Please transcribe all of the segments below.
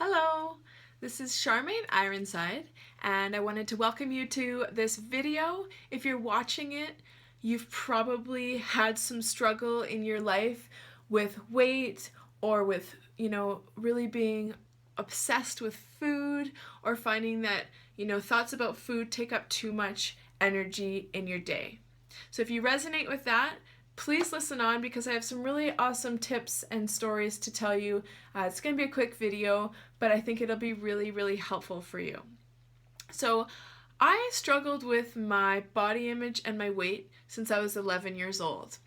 Hello, this is Charmaine Ironside, and I wanted to welcome you to this video. If you're watching it, you've probably had some struggle in your life with weight or with, really being obsessed with food or finding that, thoughts about food take up too much energy in your day. So if you resonate with that, please listen on because I have some really awesome tips and stories to tell you. It's going to be a quick video, but I think it'll be really, really helpful for you. So, I struggled with my body image and my weight since I was 11 years old.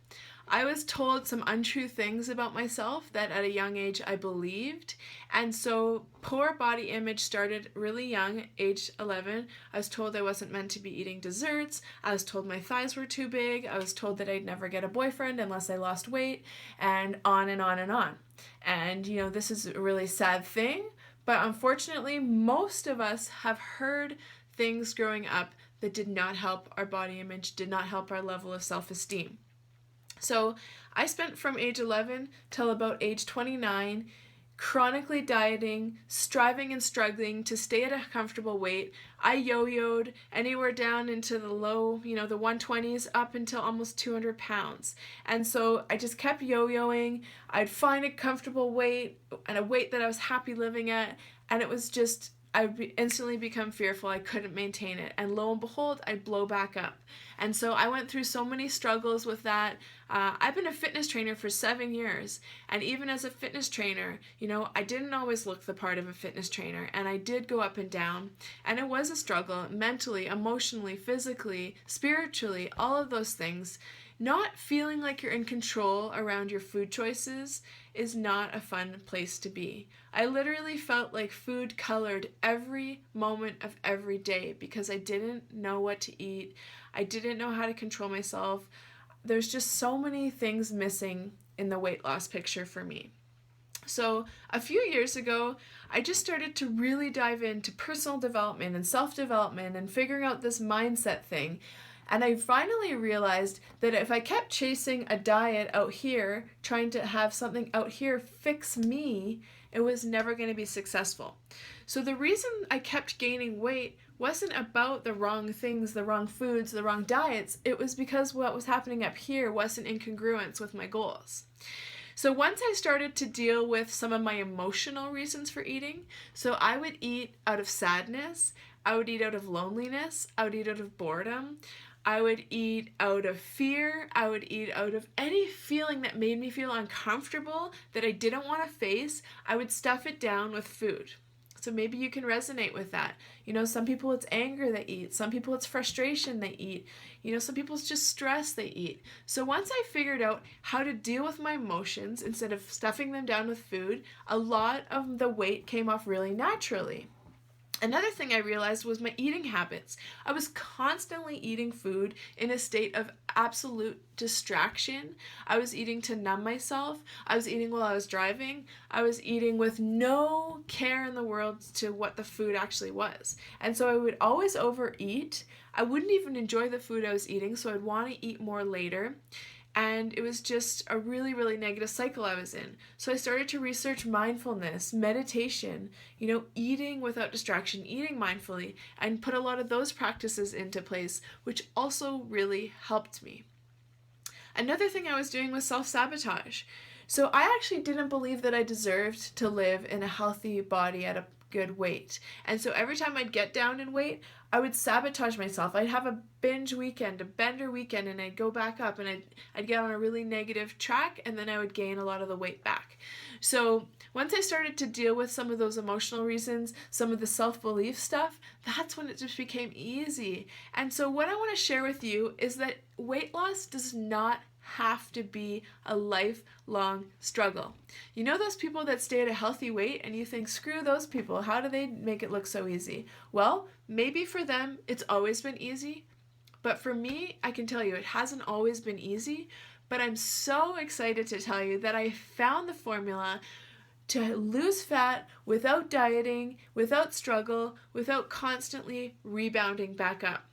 I was told some untrue things about myself that at a young age I believed, and so poor body image started really young, age 11. I was told I wasn't meant to be eating desserts, I was told my thighs were too big, I was told that I'd never get a boyfriend unless I lost weight, and on and on and on. And this is a really sad thing, but unfortunately most of us have heard things growing up that did not help our body image, did not help our level of self-esteem. So I spent from age 11 till about age 29 chronically dieting, striving and struggling to stay at a comfortable weight. I yo-yoed anywhere down into the low, the 120s up until almost 200 pounds. And so I just kept yo-yoing. I'd find a comfortable weight and a weight that I was happy living at, and it was just I would instantly become fearful I couldn't maintain it, and lo and behold, I'd blow back up. And so I went through so many struggles with that. I've been a fitness trainer for 7 years, and even as a fitness trainer, I didn't always look the part of a fitness trainer, and I did go up and down, and it was a struggle mentally, emotionally, physically, spiritually, all of those things. Not feeling like you're in control around your food choices is not a fun place to be. I literally felt like food colored every moment of every day because I didn't know what to eat. I didn't know how to control myself. There's just so many things missing in the weight loss picture for me. So a few years ago, I just started to really dive into personal development and self-development and figuring out this mindset thing. And I finally realized that if I kept chasing a diet out here, trying to have something out here fix me, it was never going to be successful. So the reason I kept gaining weight wasn't about the wrong things, the wrong foods, the wrong diets. It was because what was happening up here wasn't in congruence with my goals. So once I started to deal with some of my emotional reasons for eating, so I would eat out of sadness, I would eat out of loneliness, I would eat out of boredom, I would eat out of fear, I would eat out of any feeling that made me feel uncomfortable that I didn't want to face. I would stuff it down with food. So maybe you can resonate with that. Some people it's anger they eat, some people it's frustration they eat, some people it's just stress they eat. So once I figured out how to deal with my emotions instead of stuffing them down with food, a lot of the weight came off really naturally. Another thing I realized was my eating habits. I was constantly eating food in a state of absolute distraction. I was eating to numb myself. I was eating while I was driving. I was eating with no care in the world to what the food actually was. And so I would always overeat. I wouldn't even enjoy the food I was eating, so I'd want to eat more later. And it was just a really, really negative cycle I was in. So I started to research mindfulness, meditation, eating without distraction, eating mindfully, and put a lot of those practices into place, which also really helped me. Another thing I was doing was self-sabotage. So I actually didn't believe that I deserved to live in a healthy body at a good weight. And so every time I'd get down in weight, I would sabotage myself. I'd have a binge weekend, a bender weekend, and I'd go back up and I'd get on a really negative track, and then I would gain a lot of the weight back. So once I started to deal with some of those emotional reasons, some of the self-belief stuff, that's when it just became easy. And so what I want to share with you is that weight loss does not have to be a lifelong struggle. Those people that stay at a healthy weight and you think, screw those people, how do they make it look so easy? Well, maybe for them it's always been easy, but for me, I can tell you it hasn't always been easy, but I'm so excited to tell you that I found the formula to lose fat without dieting, without struggle, without constantly rebounding back up.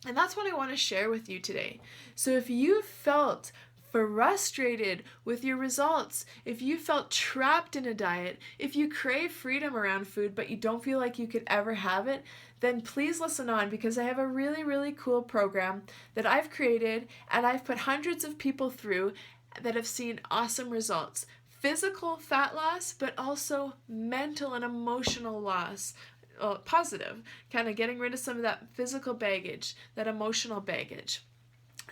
And that's what I want to share with you today. So if you felt frustrated with your results, if you felt trapped in a diet, if you crave freedom around food but you don't feel like you could ever have it, then please listen on, because I have a really, really cool program that I've created and I've put hundreds of people through that have seen awesome results. Physical fat loss, but also mental and emotional loss. Positive, kind of getting rid of some of that physical baggage, that emotional baggage.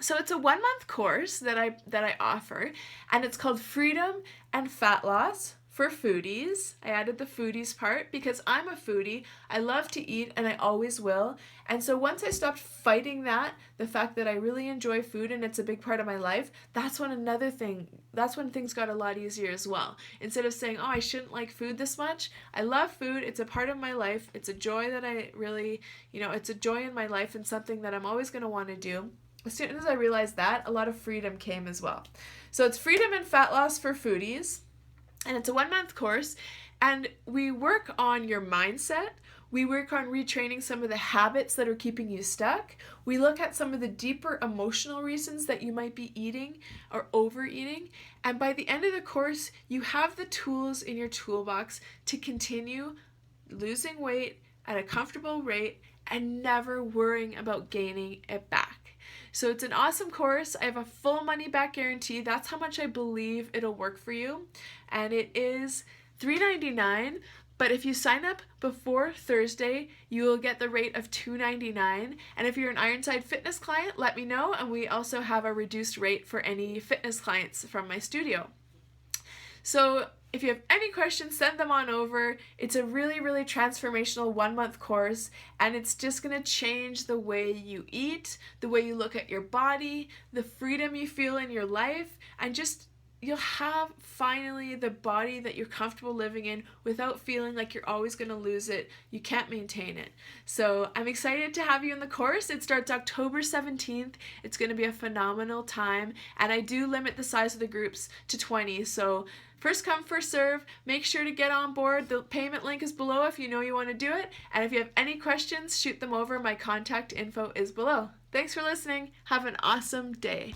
So it's a 1-month course that I offer, and it's called Freedom and Fat Loss for Foodies. I added the foodies part because I'm a foodie. I love to eat and I always will. And so once I stopped fighting the fact that I really enjoy food and it's a big part of my life, that's when things got a lot easier as well. Instead of saying, oh, I shouldn't like food this much, I love food, it's a part of my life, it's a joy that I really, it's a joy in my life and something that I'm always going to want to do. As soon as I realized that, a lot of freedom came as well. So it's Freedom and Fat Loss for Foodies. And it's a 1-month course, and we work on your mindset. We work on retraining some of the habits that are keeping you stuck. We look at some of the deeper emotional reasons that you might be eating or overeating. And by the end of the course, you have the tools in your toolbox to continue losing weight at a comfortable rate and never worrying about gaining it back. So it's an awesome course. I have a full money back guarantee. That's how much I believe it'll work for you. And it is $3.99, but if you sign up before Thursday, you will get the rate of $2.99. And if you're an Ironside Fitness client, let me know. And we also have a reduced rate for any fitness clients from my studio. So if you have any questions, send them on over. It's a really, really transformational 1-month course, and it's just going to change the way you eat, the way you look at your body, the freedom you feel in your life, and just you'll have finally the body that you're comfortable living in without feeling like you're always going to lose it. You can't maintain it. So I'm excited to have you in the course. It starts October 17th. It's going to be a phenomenal time, and I do limit the size of the groups to 20. So first come, first serve. Make sure to get on board. The payment link is below if you know you want to do it. And if you have any questions, shoot them over. My contact info is below. Thanks for listening. Have an awesome day.